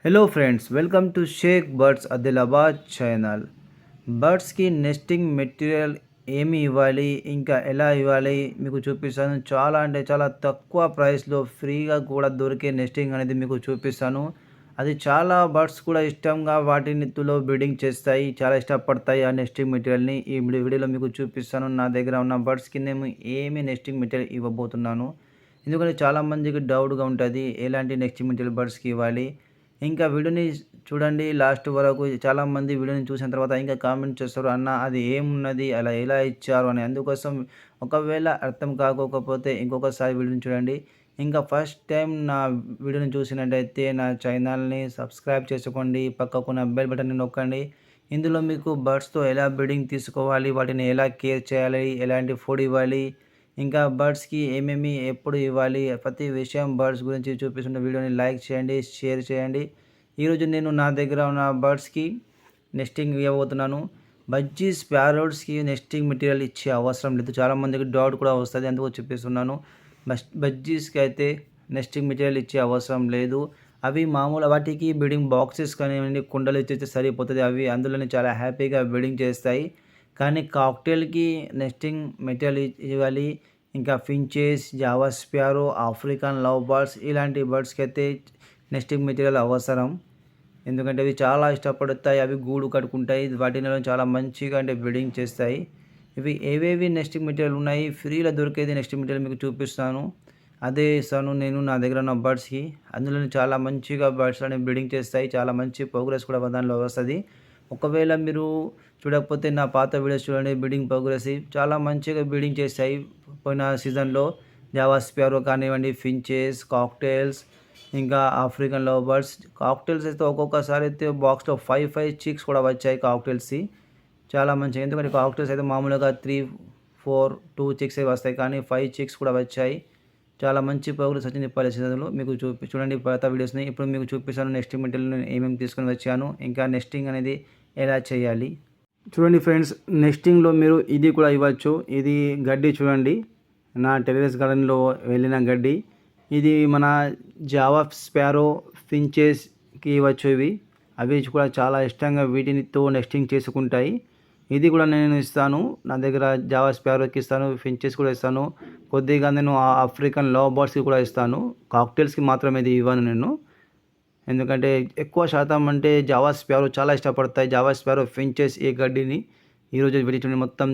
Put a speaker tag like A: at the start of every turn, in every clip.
A: Hello friends, welcome to Sheikh birds Adilabad channel. బర్డ్స్కి nesting material ఏమి ఇవ్వాలి, ఇంకా ఎలా ఇవ్వాలి మీకు చూపిస్తాను. చాలా అంటే చాలా తక్కువ ప్రైస్లో ఫ్రీగా కూడా దొరికే నెస్టింగ్ అనేది మీకు చూపిస్తాను. అది చాలా బర్డ్స్ కూడా ఇష్టంగా వాటినితో బ్రీడింగ్ చేస్తాయి, చాలా ఇష్టపడతాయి ఆ నెస్టింగ్ మెటీరియల్ని. ఈ వీడియోలో మీకు చూపిస్తాను. నా దగ్గర ఉన్న బర్డ్స్కి నేను ఏమి నెస్టింగ్ మెటీరియల్ ఇవ్వబోతున్నాను. ఎందుకంటే చాలామందికి డౌట్గా ఉంటుంది ఎలాంటి నెస్టింగ్ మెటీరియల్ బర్డ్స్కి ఇవ్వాలి. ఇంకా వీడియోని చూడండి లాస్ట్ వరకు. చాలామంది వీడియోని చూసిన తర్వాత ఇంకా కామెంట్ చేస్తారు, అన్న అది ఏమున్నది, అలా ఎలా ఇచ్చారు అని. అందుకోసం ఒకవేళ అర్థం కాకపోతే ఇంకొకసారి వీడియోని చూడండి. ఇంకా ఫస్ట్ టైం నా వీడియోని చూసినట్టయితే నా ఛానల్ని సబ్స్క్రైబ్ చేసుకోండి, పక్కకున్న బెల్ బటన్ని నొక్కండి. ఇందులో మీకు బర్డ్స్తో ఎలా బ్రీడింగ్ తీసుకోవాలి, వాటిని ఎలా కేర్ చేయాలి, ఎలాంటి ఫుడ్ ఇవ్వాలి, ఇంకా బర్డ్స్కి ఏమేమి ఎప్పుడు ఇవ్వాలి, ప్రతి విషయం బర్డ్స్ గురించి చూపిస్తున్న వీడియోని లైక్ చేయండి, షేర్ చేయండి. ఈరోజు నేను నా దగ్గర ఉన్న బర్డ్స్కి నెస్టింగ్ ఇవ్వబోతున్నాను. బజ్జీ స్పారోడ్స్కి నెస్టింగ్ మెటీరియల్ ఇచ్చే అవసరం లేదు, చాలామందికి డౌట్ కూడా వస్తుంది, అందుకు చూపిస్తున్నాను. బజ్జీస్కి అయితే నెస్టింగ్ మెటీరియల్ ఇచ్చే అవసరం లేదు. అవి మామూలు వాటికి బ్రీడింగ్ బాక్సెస్ కానివ్వండి, కుండలు ఇచ్చేస్తే సరిపోతుంది. అవి అందులోనే చాలా హ్యాపీగా బ్రీడింగ్ చేస్తాయి. కానీ కాక్టైల్కి నెస్టింగ్ మెటీరియల్ ఇవ్వాలి. ఇంకా finches, Java sparrow, African love birds ఇలాంటి బర్డ్స్కి అయితే నెస్టింగ్ మెటీరియల్ అవసరం. ఎందుకంటే అవి చాలా ఇష్టపడతాయి, అవి గూడు కట్టుకుంటాయి, వాటిలో చాలా మంచిగా అంటే బ్రీడింగ్ చేస్తాయి. ఇవి ఏవేవి నెస్టింగ్ మెటీరియల్ ఉన్నాయి, ఫ్రీలో దొరికేది నెస్టింగ్ మెటీరియల్ మీకు చూపిస్తాను. అదే ఇస్తాను నేను నా దగ్గర ఉన్న బర్డ్స్కి. అందులో చాలా మంచిగా బర్డ్స్ అనేవి బ్రీడింగ్ చేస్తాయి, చాలా మంచి ప్రోగ్రెస్ కూడా దానిలో వస్తుంది. ఒకవేళ మీరు చూడకపోతే నా పాత వీడియోస్ చూడండి, బ్రీడింగ్ ప్రోగ్రెస్ చాలా మంచిగా బ్రీడింగ్ చేస్తాయి. పోయిన సీజన్లో జావా స్పారో కానివ్వండి, ఫించెస్, కాక్టైల్స్, ఇంకా ఆఫ్రికన్ లవ్ బర్డ్స్. కాక్టైల్స్ అయితే ఒక్కొక్కసారి అయితే బాక్స్లో 5 చిక్స్ కూడా వచ్చాయి కాక్టైల్స్కి. చాలా మంచిగా, ఎందుకంటే కాక్టైల్స్ అయితే మామూలుగా 3, 4, 2 చిక్స్ వస్తాయి, కానీ 5 చిక్స్ కూడా వచ్చాయి. చాలా మంచి ప్రోగ్రెస్ వచ్చింది చెప్పాలి సీజన్లో. మీకు చూడండి పాత వీడియోస్ని. ఇప్పుడు మీకు చూపిస్తాను నెస్టింగ్ మెటీరియల్ నేను ఏమేమి తీసుకొని వచ్చాను, ఇంకా నెస్టింగ్ అనేది ఎలా చేయాలి. చూడండి ఫ్రెండ్స్, నెస్టింగ్లో మీరు ఇది కూడా ఇవ్వచ్చు. ఇది గడ్డి చూడండి, నా టెర్రస్ గార్డెన్లో వెళ్ళిన గడ్డి. ఇది మన జావా స్పారో, ఫించెస్కి ఇవ్వచ్చు. అవి కూడా చాలా ఇష్టంగా వీటితో నెస్టింగ్ చేసుకుంటాయి. ఇది కూడా నేను ఇస్తాను, నా దగ్గర జావా స్పారోకి ఇస్తాను, ఫించెస్ కూడా ఇస్తాను. కొద్దిగా నేను ఆఫ్రికన్ లవ్ బర్డ్స్కి కూడా ఇస్తాను. కాక్టైల్స్కి మాత్రం ఇది ఇవ్వను నేను, ఎందుకంటే ఎక్కువ శాతం అంటే జావా స్పారో చాలా ఇష్టపడతాయి. జావా స్పారో, ఫించెస్ ఈ గడ్డిని ఈరోజు వీటిని మొత్తం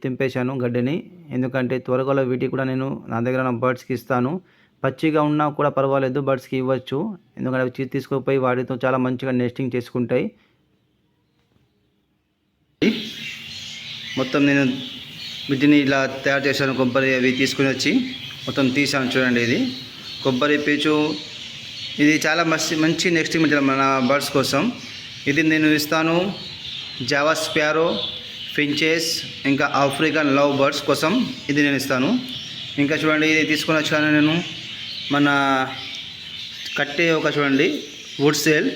A: తెంపేశాను గడ్డిని, ఎందుకంటే త్వరగా వీటికి కూడా నేను నా దగ్గర ఉన్న బర్డ్స్కి ఇస్తాను. పచ్చిగా ఉన్నా కూడా పర్వాలేదు, బర్డ్స్కి ఇవ్వచ్చు, ఎందుకంటే అవి తీసుకుపోయి వాటితో చాలా మంచిగా నెస్టింగ్ చేసుకుంటాయి. మొత్తం నేను వీటిని ఇలా తయారు చేశాను. కొబ్బరి అవి తీసుకుని వచ్చి మొత్తం తీసాను. చూడండి, ఇది కొబ్బరి పీచు. ఇది చాలా మంచి నెస్టింగ్ మెటీరియల్ మన బర్డ్స్ కోసం. ఇది నేను ఇస్తాను జావా స్పారో, ఫించెస్, ఇంకా ఆఫ్రికన్ లవ్ బర్డ్స్ కోసం ఇది నేను ఇస్తాను. ఇంకా చూడండి, ఇది తీసుకొని వచ్చాను నేను మన కట్టే ఒక చూడండి వుడ్ సేల్.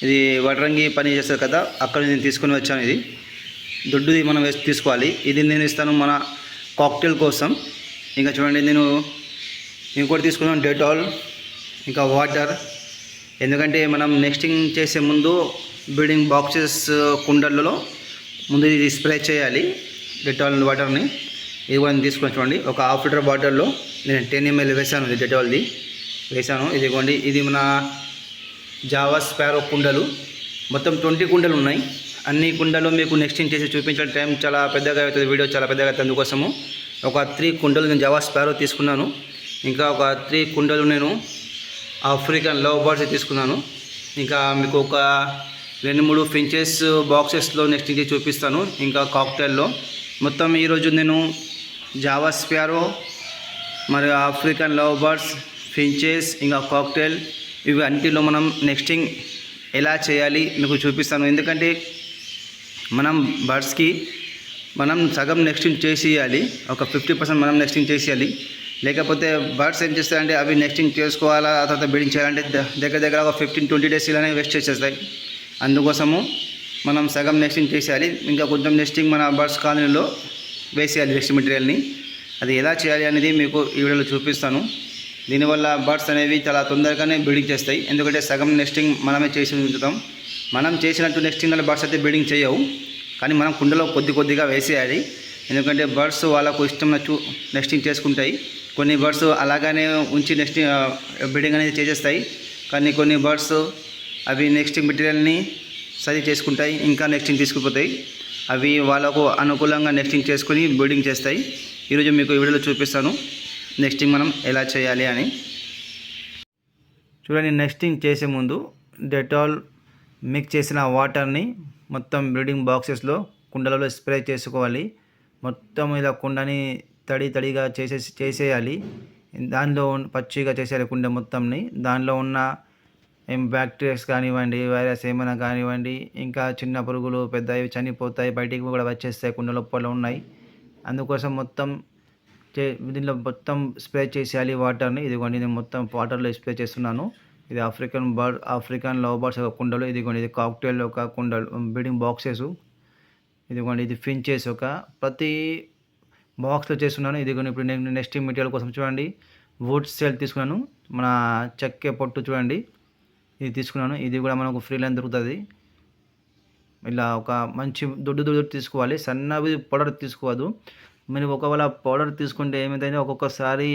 A: ఇది వడ్రంగి పని చేస్తారు కదా, అక్కడ నేను తీసుకొని వచ్చాను. ఇది దొడ్డుది మనం తీసుకోవాలి. ఇది నేను ఇస్తాను మన కాక్టైల్ కోసం. ఇంకా చూడండి, నేను ఇంకోటి తీసుకున్నాను డెటాల్, ఇంకా వాటర్. ఎందుకంటే మనం నెస్టింగ్ చేసే ముందు బ్రీడింగ్ బాక్సెస్ కుండలలో ముందు ఇది స్ప్రే చేయాలి, డెటాల్ వాటర్ని. ఇది కూడా నేను తీసుకొని చూడండి, ఒక హాఫ్ లీటర్ బాటిల్లో నేను 10 ml వేసాను, ఇది డెటాల్ది వేసాను. ఇదిగోండి, ఇది మన జావా స్పారో కుండలు. మొత్తం 20 కుండలు ఉన్నాయి. అన్ని కుండలు మీకు నెస్టింగ్ చేసి చూపించే టైం చాలా పెద్దగా అవుతుంది, వీడియో చాలా పెద్దగా అవుతుంది. అందుకోసము ఒక 3 కుండలు నేను జావా స్పారో తీసుకున్నాను. ఇంకా ఒక 3 కుండలు నేను ఆఫ్రికన్ లవ్ బర్డ్స్ తీసుకున్నాను. ఇంకా మీకు ఒక 2-3 ఫించెస్ బాక్సెస్లో నెక్స్ట్ ఇది చూపిస్తాను, ఇంకా కాక్టైల్లో. మొత్తం ఈరోజు నేను జావా స్పారో, మరి ఆఫ్రికన్ లవ్ బర్డ్స్, ఫించెస్, ఇంకా కాక్టైల్ ఇవి అన్నిటిలో మనం నెస్టింగ్ ఎలా చేయాలి మీకు చూపిస్తాను. ఎందుకంటే మనం బర్డ్స్కి మనం సగం నెస్టింగ్ చేసేయాలి, ఒక 50% మనం నెస్టింగ్ చేసేయాలి. లేకపోతే బర్డ్స్ ఏం చేస్తాయంటే అవి నెస్టింగ్ చేసుకోవాలా, ఆ తర్వాత బ్రీడింగ్ చేయాలంటే దగ్గర ఒక 15-20 డేస్ ఇలానే వేస్ట్ చేసేస్తాయి. అందుకోసము మనం సగం నెస్టింగ్ చేసేయాలి, ఇంకా కొంచెం నెస్టింగ్ మన బర్డ్స్ కాలనీలో వేసేయాలి నెస్టింగ్ మెటీరియల్ని. అది ఎలా చేయాలి అనేది మీకు ఈ వీడియోలో చూపిస్తాను. దీనివల్ల బర్డ్స్ అనేవి చాలా తొందరగానే బ్రీడింగ్ చేస్తాయి. ఎందుకంటే సగం నెస్టింగ్ మనమే చేసి ఉంచుతాం. మనం చేసినట్టు నెస్టింగ్లో బర్డ్స్ అయితే బ్రీడింగ్ చేయవు, కానీ మనం కుండలో కొద్దిగా వేసేయాలి. ఎందుకంటే బర్డ్స్ వాళ్ళకు ఇష్టం నెస్టింగ్ చేసుకుంటాయి. కొన్ని బర్డ్స్ అలాగానే ఉంచి నెస్టింగ్ బ్రీడింగ్ అనేది చేసేస్తాయి. కానీ కొన్ని బర్డ్స్ అవి నెస్టింగ్ మెటీరియల్ని సరి చేసుకుంటాయి, ఇంకా నెస్టింగ్ తీసుకుపోతాయి. అవి వాళ్ళకు అనుకూలంగా నెస్టింగ్ చేసుకుని బ్రీడింగ్ చేస్తాయి. ఈరోజు మీకు ఈ వీడియోలో చూపిస్తాను నెస్టింగ్ మనం ఎలా చేయాలి అని. చూడండి, నెస్టింగ్ చేసే ముందు డెటాల్ మిక్స్ చేసిన వాటర్ని మొత్తం బ్రీడింగ్ బాక్సెస్లో కుండలలో స్ప్రే చేసుకోవాలి. మొత్తం ఇలా కుండని తడిగా చేసేయాలి. దానిలో పచ్చిగా చేసేయాలి కుండ మొత్తంని. దానిలో ఉన్న బ్యాక్టీరియాస్ కానివ్వండి, వైరస్ ఏమైనా కానివ్వండి, ఇంకా చిన్న పురుగులు పెద్దవి చనిపోతాయి, బయటికి కూడా వచ్చేస్తాయి కుండ లోపల ఉన్నాయి. అందుకోసం మొత్తం దీనిలో మొత్తం స్ప్రే చేసేయాలి వాటర్ని. ఇదిగోండి, నేను మొత్తం వాటర్లో స్ప్రే చేస్తున్నాను. ఇది ఆఫ్రికన్ లవ్ బర్డ్స్ ఒక కుండలు. ఇదిగోండి, ఇది కాక్టైల్ ఒక కుండలు బ్రీడింగ్ బాక్సెస్. ఇదిగోండి, ఇది ఫించెస్ ఒక ప్రతి బాక్స్లో చేస్తున్నాను. ఇదిగోండి, ఇప్పుడు నేను నెస్టింగ్ మెటీరియల్ కోసం చూడండి వుడ్ సెల్ తీసుకున్నాను. మన చెక్క పొట్టు చూడండి, ఇది తీసుకున్నాను. ఇది కూడా మనకు ఫ్రీలైన్ దొరుకుతుంది. ఇలా ఒక మంచి దొడ్డు తీసుకోవాలి, సన్నవి పౌడర్ తీసుకోవద్దు. మీరు ఒకవేళ పౌడర్ తీసుకుంటే ఏమైందంటే ఒక్కొక్కసారి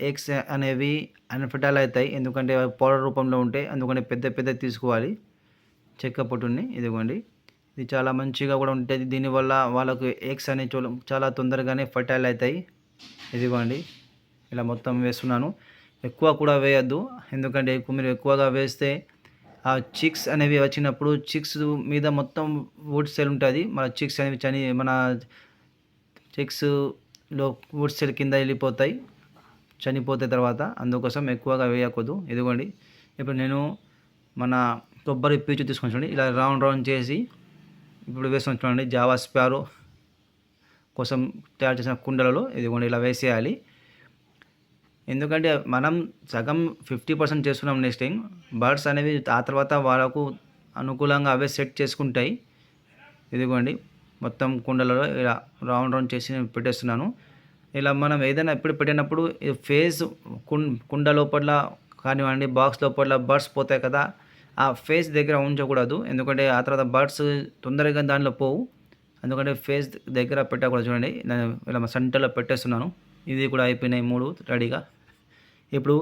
A: ఎగ్స్ అనేవి అన్ఫర్టైల్ అవుతాయి, ఎందుకంటే పౌడర్ రూపంలో ఉంటాయి. ఎందుకంటే పెద్ద తీసుకోవాలి చెక్క పొట్టుని. ఇదిగోండి, ఇది చాలా మంచిగా కూడా ఉంటుంది. దీనివల్ల వాళ్ళకు ఎగ్స్ అనేవి చాలా తొందరగానే ఫర్టైల్ అవుతాయి. ఇదిగోండి, ఇలా మొత్తం వేస్తున్నాను. ఎక్కువ కూడా వేయద్దు, ఎందుకంటే మీరు ఎక్కువగా వేస్తే ఆ చిక్స్ అనేవి వచ్చినప్పుడు చిక్స్ మీద మొత్తం వుడ్ సెల్ ఉంటుంది. మన చిక్స్ అనేవి మన చిక్స్లో వుడ్ సెల్ కింద వెళ్ళిపోతాయి, చనిపోతాయి తర్వాత. అందుకోసం ఎక్కువగా వేయకూడదు. ఇదిగోండి, ఇప్పుడు నేను మన కొబ్బరి పీచు తీసుకొని చూడండి, ఇలా రౌండ్ చేసి ఇప్పుడు వేసుకొని చూడండి. జావా స్పారో కోసం తయారు చేసిన కుండలలో ఇదిగోండి ఇలా వేసేయాలి. ఎందుకంటే మనం సగం 50% చేస్తున్నాం నెస్టింగ్. బర్డ్స్ అనేవి ఆ తర్వాత వాళ్ళకు అనుకూలంగా అవే సెట్ చేసుకుంటాయి. ఇదిగోండి, మొత్తం కుండలలో ఇలా రౌండ్ చేసి నేను పెట్టేస్తున్నాను. ఇలా మనం ఏదైనా ఎప్పుడు పెట్టినప్పుడు ఫేస్ కుండ లోపల కానివ్వండి, బాక్స్ లోపల బర్డ్స్ పోతాయి కదా, ఆ ఫేస్ దగ్గర ఉంచకూడదు. ఎందుకంటే ఆ తర్వాత బర్డ్స్ తొందరగా దానిలో పోవు. ఎందుకంటే ఫేస్ దగ్గర పెట్టకూడదు. చూడండి, నేను ఇలా సెంటర్లో పెట్టేస్తున్నాను. ఇది కూడా అయిపోయినాయి 3 రెడీగా. ఇప్పుడు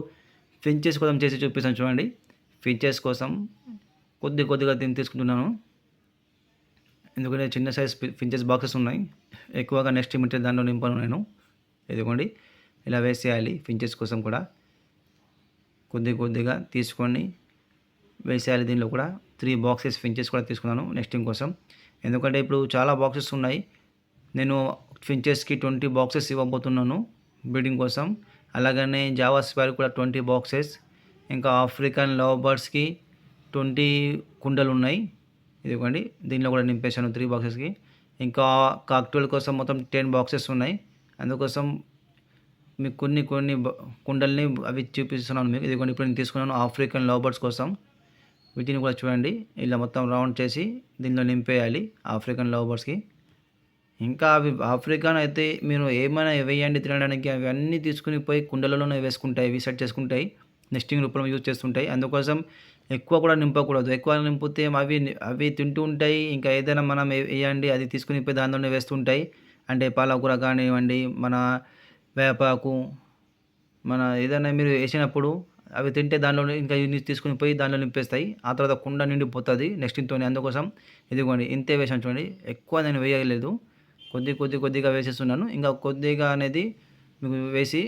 A: ఫించెస్ కోసం చేసి చూపిస్తాను చూడండి. ఫించెస్ కోసం కొద్దిగా దీన్ని తీసుకుంటున్నాను, ఎందుకంటే చిన్న సైజ్ ఫించెస్ బాక్సెస్ ఉన్నాయి. ఎక్కువగా నెక్స్ట్ మెటీరియల్ దాంట్లో నింపాను నేను. ఇదిగోండి, ఇలా వేసేయాలి. ఫించెస్ కోసం కూడా కొద్దిగా తీసుకొని వేసేయాలి. దీనిలో కూడా 3 బాక్సెస్ ఫించెస్ కూడా తీసుకున్నాను నెస్టింగ్ కోసం. ఎందుకంటే ఇప్పుడు చాలా బాక్సెస్ ఉన్నాయి. నేను ఫించెస్కి 20 బాక్సెస్ ఇవ్వబోతున్నాను బ్రీడింగ్ కోసం. అలాగనే జావా స్పారో కూడా 20 బాక్సెస్. ఇంకా ఆఫ్రికన్ లవ్ బర్డ్స్కి 20 కుండలు ఉన్నాయి. ఇదిగోండి, దీనిలో కూడా నింపేశాను 3 బాక్సెస్కి. ఇంకా కాక్టైల్ కోసం మొత్తం 10 బాక్సెస్ ఉన్నాయి. అందుకోసం మీకు కొన్ని కుండల్ని అవి చూపిస్తున్నాను మీకు. ఇదిగోండి, ఇప్పుడు నేను తీసుకున్నాను ఆఫ్రికన్ లవ్ బర్డ్స్ కోసం. వీటిని కూడా చూడండి, ఇలా మొత్తం రౌండ్ చేసి దీనిలో నింపేయాలి ఆఫ్రికన్ లవ్ బర్డ్స్కి. ఇంకా అవి ఆఫ్రికన్ అయితే మీరు ఏమైనా వేయండి తినడానికి, అవి అన్నీ తీసుకుని పోయి కుండలలోనే వేసుకుంటాయి, ఇవి సెట్ చేసుకుంటాయి, నెస్టింగ్ రూపంలో యూజ్ చేస్తుంటాయి. అందుకోసం ఎక్కువ కూడా నింపకూడదు. ఎక్కువ నింపితే అవి తింటూ ఉంటాయి. ఇంకా ఏదైనా మనం వేయండి అది తీసుకుని పోయి దానిలోనే వేస్తుంటాయి. అంటే పాలకూర కానివ్వండి, మన వేపాకు, మన ఏదైనా మీరు వేసినప్పుడు అవి తింటే దానిలో ఇంకా తీసుకుని పోయి దానిలో నింపేస్తాయి. ఆ తర్వాత కుండ నిండిపోతుంది నెస్టింగ్తో. అందుకోసం ఇదిగోండి ఇంతే వేసాను చూడండి, ఎక్కువ నేను వేయలేదు, కొద్దిగా వేసేస్తున్నాను. ఇంకా కొద్దిగా అనేది మీకు వేసి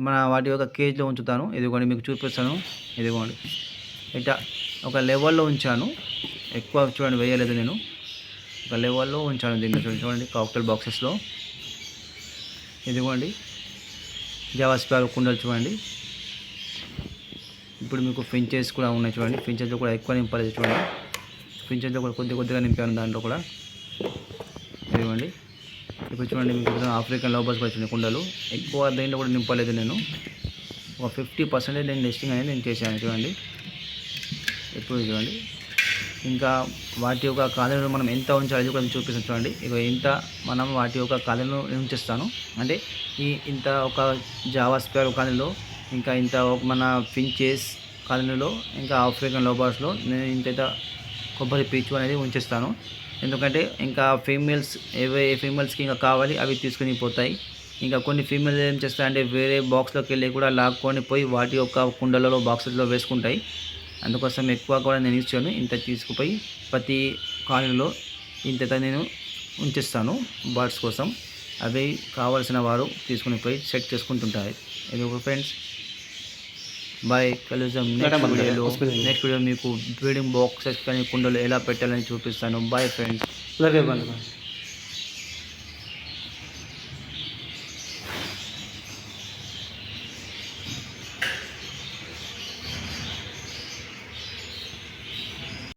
A: మన వాటి యొక్క కేజ్లో ఉంచుతాను. ఇదిగోండి, మీకు చూపిస్తాను. ఇదిగోండి, ఇట్లా ఒక లెవెల్లో ఉంచాను. ఎక్కువ చూడండి వేయలేదు నేను, ఒక లెవెల్లో ఉంచాను దీంట్లో. చూడండి కాక్టైల్ బాక్సెస్లో. ఇదిగోండి జావా స్పారో కుండలు చూడండి. ఇప్పుడు మీకు ఫించెస్ కూడా ఉన్నాయి చూడండి. ఫించెస్లో కూడా ఎక్కువ నింపలేదు చూడండి. ఫించెస్లో కూడా కొద్దిగా నింపాను దాంట్లో కూడా. ఇదిగోండి, ఇప్పుడు చూడండి మీకు ఆఫ్రికన్ లవ్ బర్డ్స్ వచ్చిన కుండలు. ఎక్కువ దీంట్లో కూడా నింపలేదు నేను, ఒక 50% నేను నెస్టింగ్ అనేది నేను చేశాను చూడండి. ఇప్పుడు చూడండి, ఇంకా వాటి యొక్క కాలను మనం ఎంత ఉంచాలి కూడా చూపిస్తాను చూడండి. ఇక ఇంత మనం వాటి యొక్క కాలను ఉంచేస్తాను. అంటే ఇంత ఒక జావా స్పారో కాలంలో ఇంకా ఇంత మన ఫించెస్ కాలనీలో ఇంకా ఆఫ్రికన్ లవ్ నేను ఇంత కొబ్బరి పీచు అనేది ఉంచేస్తాను. ఎందుకంటే ఇంకా ఫీమేల్స్కి ఇంకా కావాలి అవి తీసుకుని పోతాయి. ఇంకా కొన్ని ఫీమేల్ ఏం చేస్తాయంటే వేరే బాక్స్లోకి వెళ్ళి కూడా లాక్కొని పోయి వాటి యొక్క కుండలలో బాక్సెస్లో వేసుకుంటాయి. అందుకోసం ఎక్కువ కూడా నేను ఇచ్చాను. ఇంత తీసుకుపోయి ప్రతి కాలనీలో ఇంత నేను ఉంచేస్తాను బర్డ్స్ కోసం. అవి కావాల్సిన వారు తీసుకుని పోయి సెట్ చేసుకుంటుంటారు. ఇది ఒక ఫ్రెండ్స్. బాయ్, కలుద్దాం నెక్స్ట్ వీడియోలో. నెక్స్ట్ వీడియో మీకు బ్రీడింగ్ బాక్సెస్ కానీ కుండలు ఎలా పెట్టాలని చూపిస్తాను. Bye friends.